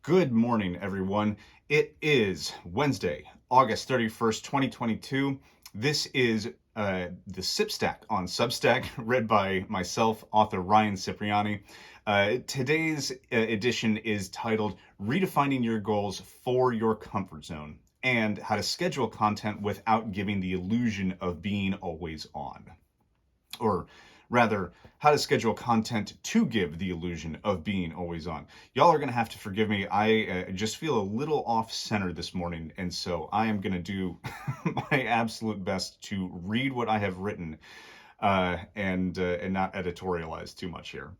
Good morning, everyone. It is Wednesday, August 31st, 2022. This is the CipStack on Substack, read by myself, author Ryan Cipriani. Today's edition is titled Redefining Your Goals for Your Comfort Zone and How to Schedule Content Without Giving the Illusion of Being Always On. Or rather, how to schedule content to give the illusion of being always on. Y'all are going to have to forgive me. I just feel a little off center this morning, and so I am going to do my absolute best to read what I have written and not editorialize too much here.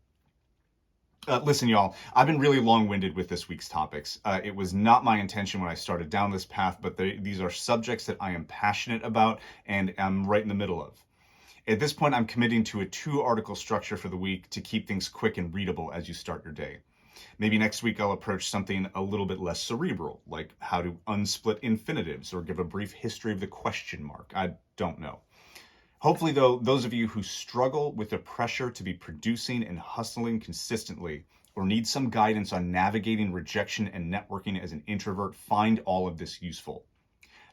Listen, y'all, I've been really long-winded with this week's topics. It was not my intention when I started down this path, but these are subjects that I am passionate about and am right in the middle of. At this point, I'm committing to a 2-article structure for the week to keep things quick and readable as you start your day. Maybe next week I'll approach something a little bit less cerebral, like how to unsplit infinitives or give a brief history of the question mark. I don't know. Hopefully, though, those of you who struggle with the pressure to be producing and hustling consistently or need some guidance on navigating rejection and networking as an introvert find all of this useful.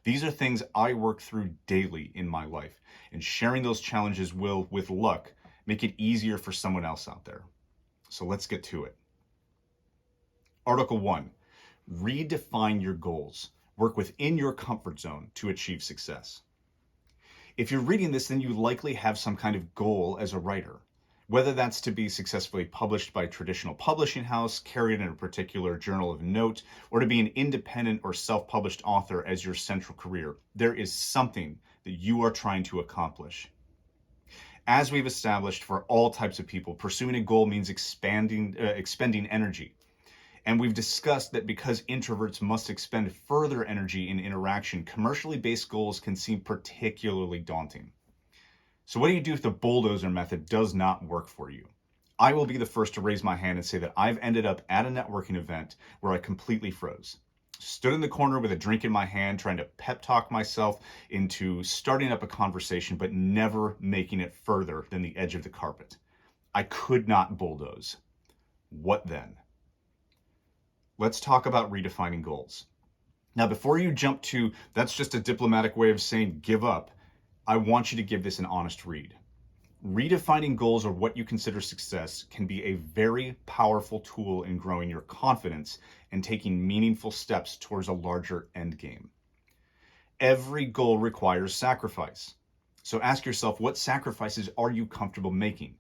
These are things I work through daily in my life, and sharing those challenges will, with luck, make it easier for someone else out there. So let's get to it. Article 1, redefine your goals. Work within your comfort zone to achieve success. If you're reading this, then you likely have some kind of goal as a writer. Whether that's to be successfully published by a traditional publishing house, carried in a particular journal of note, or to be an independent or self-published author as your central career, there is something that you are trying to accomplish. As we've established for all types of people, pursuing a goal means expending energy. And we've discussed that because introverts must expend further energy in interaction, commercially based goals can seem particularly daunting. So what do you do if the Bulldozer method does not work for you? I will be the first to raise my hand and say that I've ended up at a networking event where I completely froze. Stood in the corner with a drink in my hand, trying to pep talk myself into starting up a conversation, but never making it further than the edge of the carpet. I could not bulldoze. What then? Let's talk about redefining goals. Now, before you jump to, that's just a diplomatic way of saying give up, I want you to give this an honest read. Redefining goals, or what you consider success, can be a very powerful tool in growing your confidence and taking meaningful steps towards a larger end game. Every goal requires sacrifice. So ask yourself, what sacrifices are you comfortable making?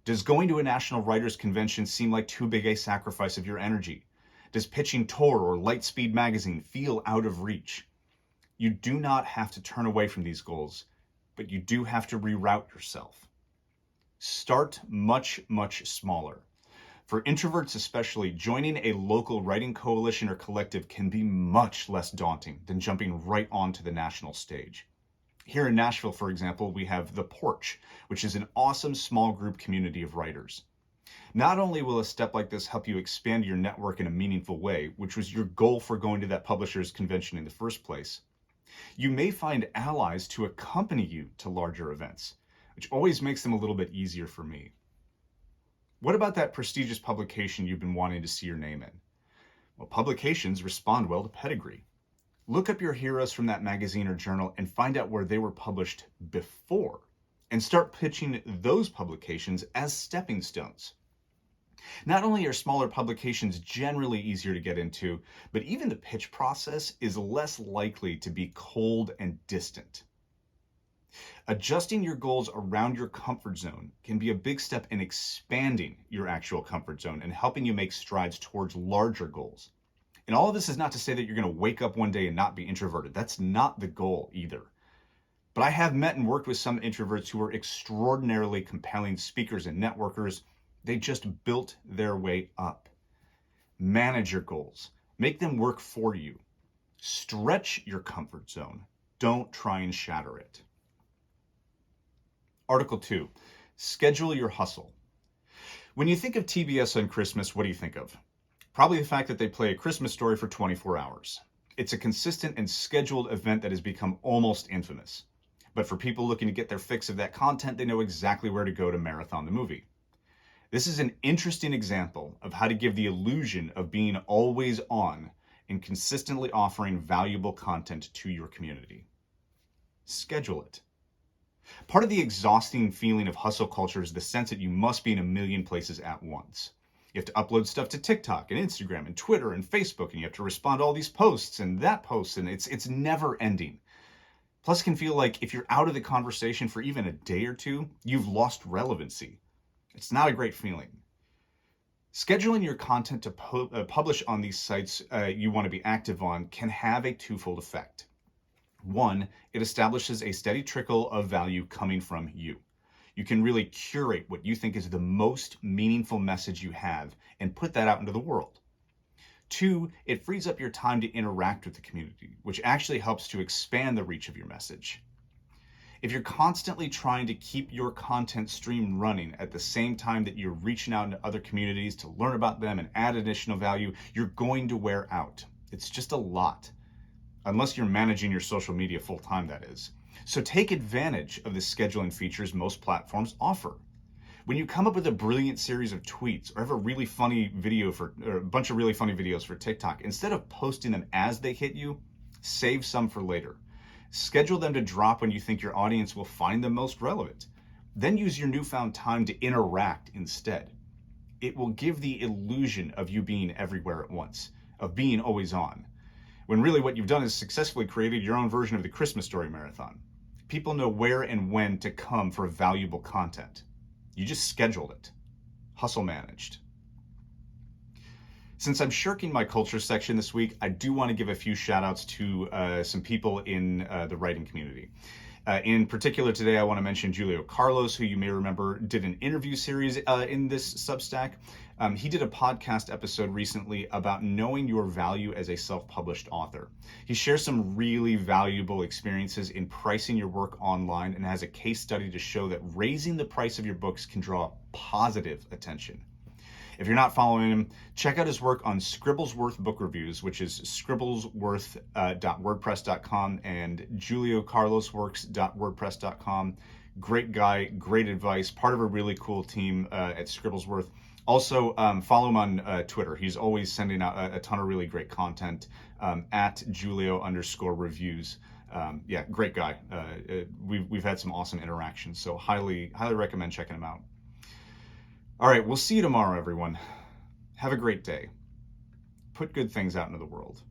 Does going to a national writers' convention seem like too big a sacrifice of your energy? Does pitching Tor or Lightspeed magazine feel out of reach? You do not have to turn away from these goals, but you do have to reroute yourself. Start much, much smaller. For introverts especially, joining a local writing coalition or collective can be much less daunting than jumping right onto the national stage. Here in Nashville, for example, we have The Porch, which is an awesome small group community of writers. Not only will a step like this help you expand your network in a meaningful way, which was your goal for going to that publishers convention in the first place, you may find allies to accompany you to larger events, which always makes them a little bit easier for me. What about that prestigious publication you've been wanting to see your name in? Well, publications respond well to pedigree. Look up your heroes from that magazine or journal and find out where they were published before, and start pitching those publications as stepping stones. Not only are smaller publications generally easier to get into, but even the pitch process is less likely to be cold and distant. Adjusting your goals around your comfort zone can be a big step in expanding your actual comfort zone and helping you make strides towards larger goals. And all of this is not to say that you're going to wake up one day and not be introverted. That's not the goal either. But I have met and worked with some introverts who are extraordinarily compelling speakers and networkers. They just built their way up. Manage your goals. Make them work for you. Stretch your comfort zone. Don't try and shatter it. Article 2, schedule your hustle. When you think of TBS on Christmas, what do you think of? Probably the fact that they play A Christmas Story for 24 hours. It's a consistent and scheduled event that has become almost infamous. But for people looking to get their fix of that content, they know exactly where to go to marathon the movie. This is an interesting example of how to give the illusion of being always on and consistently offering valuable content to your community. Schedule it. Part of the exhausting feeling of hustle culture is the sense that you must be in a million places at once. You have to upload stuff to TikTok and Instagram and Twitter and Facebook, and you have to respond to all these posts and that post, and it's never ending. Plus, it can feel like if you're out of the conversation for even a day or two, you've lost relevancy. It's not a great feeling. Scheduling your content to publish on these sites you want to be active on can have a twofold effect. One, it establishes a steady trickle of value coming from you. You can really curate what you think is the most meaningful message you have and put that out into the world. Two, it frees up your time to interact with the community, which actually helps to expand the reach of your message. If you're constantly trying to keep your content stream running at the same time that you're reaching out into other communities to learn about them and add additional value, you're going to wear out. It's just a lot. Unless you're managing your social media full time, that is. So take advantage of the scheduling features most platforms offer. When you come up with a brilliant series of tweets or have a really funny video or a bunch of really funny videos for TikTok, instead of posting them as they hit you, save some for later. Schedule them to drop when you think your audience will find them most relevant. Then use your newfound time to interact instead. It will give the illusion of you being everywhere at once, of being always on, when really what you've done is successfully created your own version of the Christmas Story Marathon. People know where and when to come for valuable content. You just scheduled it. Hustle managed. Since I'm shirking my culture section this week, I do want to give a few shout outs to some people in the writing community. In particular today, I want to mention Julio Carlos, who you may remember did an interview series in this Substack. He did a podcast episode recently about knowing your value as a self-published author. He shares some really valuable experiences in pricing your work online and has a case study to show that raising the price of your books can draw positive attention. If you're not following him, check out his work on Scribblesworth Book Reviews, which is scribblesworth.wordpress.com and juliocarlosworks.wordpress.com. Great guy, great advice, part of a really cool team at Scribblesworth. Also, follow him on Twitter. He's always sending out a ton of really great content at Julio_reviews. Yeah, great guy. We've had some awesome interactions, so highly recommend checking him out. All right, we'll see you tomorrow, everyone. Have a great day. Put good things out into the world.